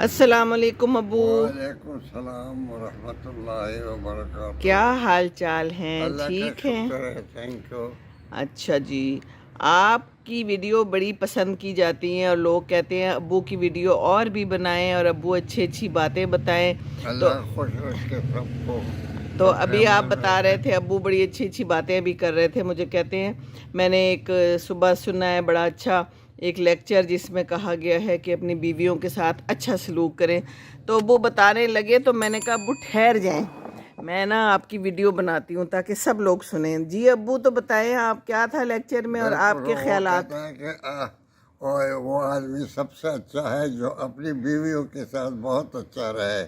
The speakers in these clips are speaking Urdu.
السلام علیکم ابو. وعلیکم السلام ورحمۃ اللہ وبرکاتہ. کیا حال چال ہیں؟ اللہ کا ٹھیک ہیں؟ شکر ہے. Thank you. اچھا جی. آپ کی ویڈیو بڑی پسند کی جاتی ہیں اور لوگ کہتے ہیں ابو کی ویڈیو اور بھی بنائیں اور ابو اچھی باتیں بتائیں. تو اللہ خوش رکھے سب کو. تو ابھی آپ بتا رہے تھے ابو بڑی اچھی باتیں بھی کر رہے تھے. مجھے کہتے ہیں میں نے ایک صبح سنا ہے بڑا اچھا ایک لیکچر جس میں کہا گیا ہے کہ اپنی بیویوں کے ساتھ اچھا سلوک کریں. تو ابو بتانے لگے تو میں نے کہا ابو ٹھہر جائیں، میں نا آپ کی ویڈیو بناتی ہوں تاکہ سب لوگ سنیں. جی ابو تو بتائیں آپ کیا تھا لیکچر میں اور آپ کے خیالات. وہ کہتا ہے کہ وہ آدمی سب سے اچھا ہے جو اپنی بیویوں کے ساتھ بہت اچھا رہے،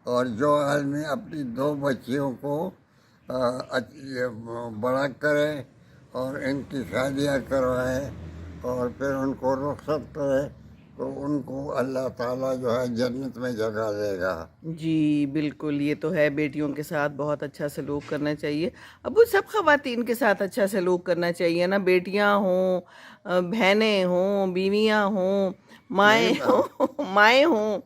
اور جو آدمی اپنی 2 بچیوں کو بڑا کرے اور ان کی شادیاں کروائے اور پھر ان کو رخصت کرے تو ان کو اللہ تعالیٰ جو ہے جنت میں جگہ دے گا. جی بالکل، یہ تو ہے. بیٹیوں کے ساتھ بہت اچھا سلوک کرنا چاہیے ابو. سب خواتین کے ساتھ اچھا سلوک کرنا چاہیے نا، بیٹیاں ہوں، بہنیں ہوں، بیویاں ہوں، مائیں ہوں،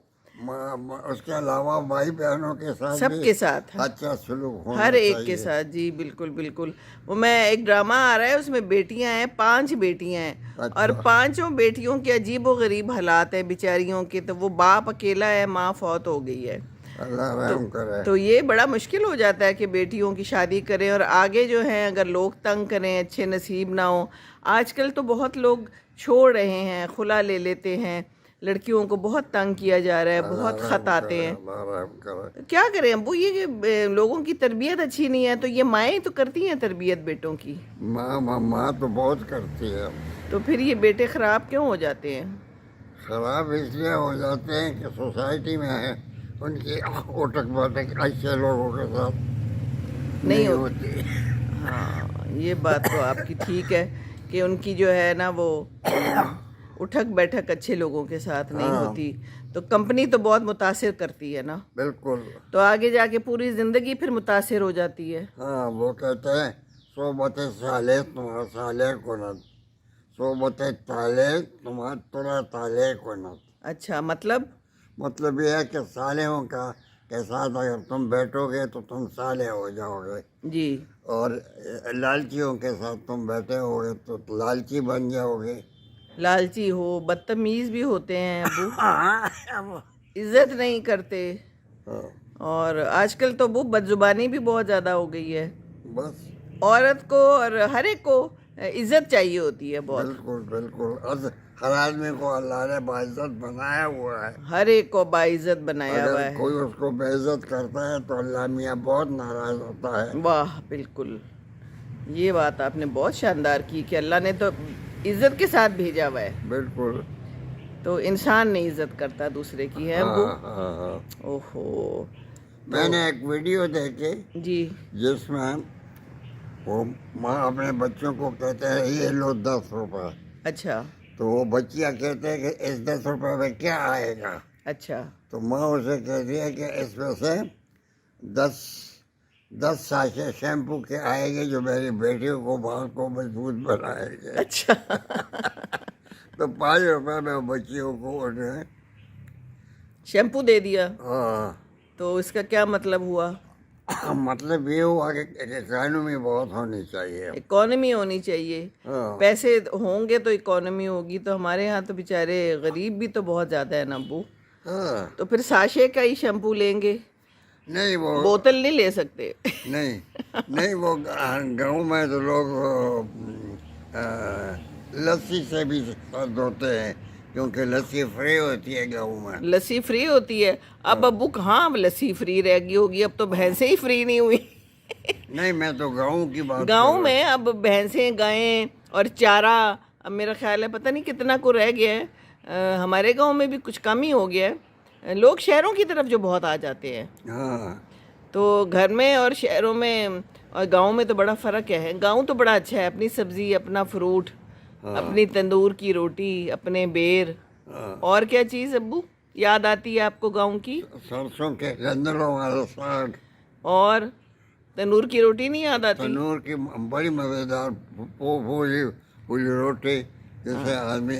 اس کے علاوہ بھائی بہنوں کے ساتھ سب بھی کے ساتھ اچھا سلوک ہونا ہر چاہیے. ایک کے ساتھ. جی بالکل. وہ میں ایک ڈرامہ آ رہا ہے اس میں بیٹیاں ہیں، 5 بیٹیاں ہیں اور اچھا. 5 بیٹیوں کے عجیب و غریب حالات ہیں بیچاریوں کے. تو وہ باپ اکیلا ہے، ماں فوت ہو گئی ہے. اللہ رحم کرے. تو یہ بڑا مشکل ہو جاتا ہے کہ بیٹیوں کی شادی کریں اور آگے جو ہیں اگر لوگ تنگ کریں، اچھے نصیب نہ ہوں. آج کل تو بہت لوگ چھوڑ رہے ہیں، خلا لے لیتے ہیں. لڑکیوں کو بہت تنگ کیا جا رہا ہے، بہت خط آتے ہیں. اللہ رحم کرے. کیا کریں ابو، یہ کہ لوگوں کی تربیت اچھی نہیں ہے. تو یہ مائیں تو کرتی ہیں تربیت بیٹوں کی، ماں تو بہت کرتی ہے. تو پھر یہ بیٹے خراب کیوں ہو جاتے ہیں؟ خراب اس لیے ہو جاتے ہیں کہ سوسائٹی میں ہے ان کی اٹک بٹک ایسے لوگوں کے ساتھ نہیں ہوتی. ہاں یہ بات تو آپ کی ٹھیک ہے کہ ان کی جو ہے نا وہ اٹھک بیٹھک اچھے لوگوں کے ساتھ نہیں ہوتی. تو کمپنی تو بہت متاثر کرتی ہے نا، بالکل. تو آگے جا کے پوری زندگی پھر متاثر ہو جاتی ہے. ہاں وہ کہتے ہیں صحبت صالح تمہارا صالح کنت، صحبت طالح تمہارا ترا طالح کنت. اچھا مطلب یہ ہے کہ صالحوں کا کے ساتھ اگر تم بیٹھو گے تو تم صالح ہو جاؤ گے، جی. اور لالچیوں کے ساتھ تم بیٹھے ہو گے تو لالچی بن جاؤ گے. لالچی ہو، بدتمیز بھی ہوتے ہیں ابو، عزت نہیں کرتے. اور آج کل تو وہ بد زبانی بھی بہت زیادہ ہو گئی ہے. بس عورت کو اور ہر ایک کو عزت چاہیے ہوتی ہے بہت. بالکل. ہر آدمی کو اللہ نے باعزت بنایا ہوا ہے. ہر ایک کو باعزت بنایا ہوا اگر ہے. کوئی اس کو بے عزت کرتا ہے تو اللہ میاں بہت ناراض ہوتا ہے. واہ بالکل، یہ بات آپ نے بہت شاندار کی کہ اللہ نے تو عزت کے ساتھ بھیجا ہوا ہے. بالکل. تو انسان نہیں عزت کرتا دوسرے کی ہے ابو. ہاں. اوہو. میں نے ایک ویڈیو دیکھی جی. جس میں وہ ماں اپنے بچوں کو کہتے ہیں یہ لو 10 روپے. اچھا. تو وہ بچیاں کہتے ہیں کہ اس 10 روپے میں کیا آئے گا. اچھا. تو ماں اسے کہتی ہے کہ اس میں سے 10 ساشے شیمپو کے آئے گے جو میری بیٹیوں کو بال کو مضبوط بنائے گے. اچھا. تو 5 روپے میں بچیوں کو انہیں شیمپو دے دیا. ہاں. تو اس کا کیا مطلب ہوا؟ مطلب یہ ہوا کہ اکانومی بہت ہونی چاہیے. اکانومی ہونی چاہیے. ہاں. پیسے ہوں گے تو اکانومی ہوگی. تو ہمارے ہاں تو بیچارے غریب بھی تو بہت زیادہ ہے نا ابو. ہاں. تو پھر ساشے کا ہی شیمپو لیں گے، نہیں وہ بوتل نہیں لے سکتے. نہیں وہ گاؤں میں تو لوگ لسی سے بھی دھوتے ہیں کیونکہ لسی فری ہوتی ہے گاؤں میں. لسی فری ہوتی ہے. اب ابو کہاں لسی فری رہ گئی ہوگی، اب تو بھینسیں ہی فری نہیں ہوئی. نہیں میں تو گاؤں کی بات گاؤں میں اب بھینسیں، گائیں اور چارہ اب میرا خیال ہے پتہ نہیں کتنا کو رہ گیا ہے. ہمارے گاؤں میں بھی کچھ کم ہی ہو گیا ہے. لوگ شہروں کی طرف جو بہت آ جاتے ہیں. ہاں. تو گھر میں اور شہروں میں اور گاؤں میں تو بڑا فرق ہے. گاؤں تو بڑا اچھا ہے، اپنی سبزی، اپنا فروٹ، اپنی تندور کی روٹی، اپنے بیر. اور کیا چیز ابو یاد آتی ہے آپ کو گاؤں کی؟ سرسوں کے گندلوں والا ساگ. اور تندور کی روٹی نہیں یاد آتی؟ تنور کی بڑی مزیدار پولی روٹی جسے آدمی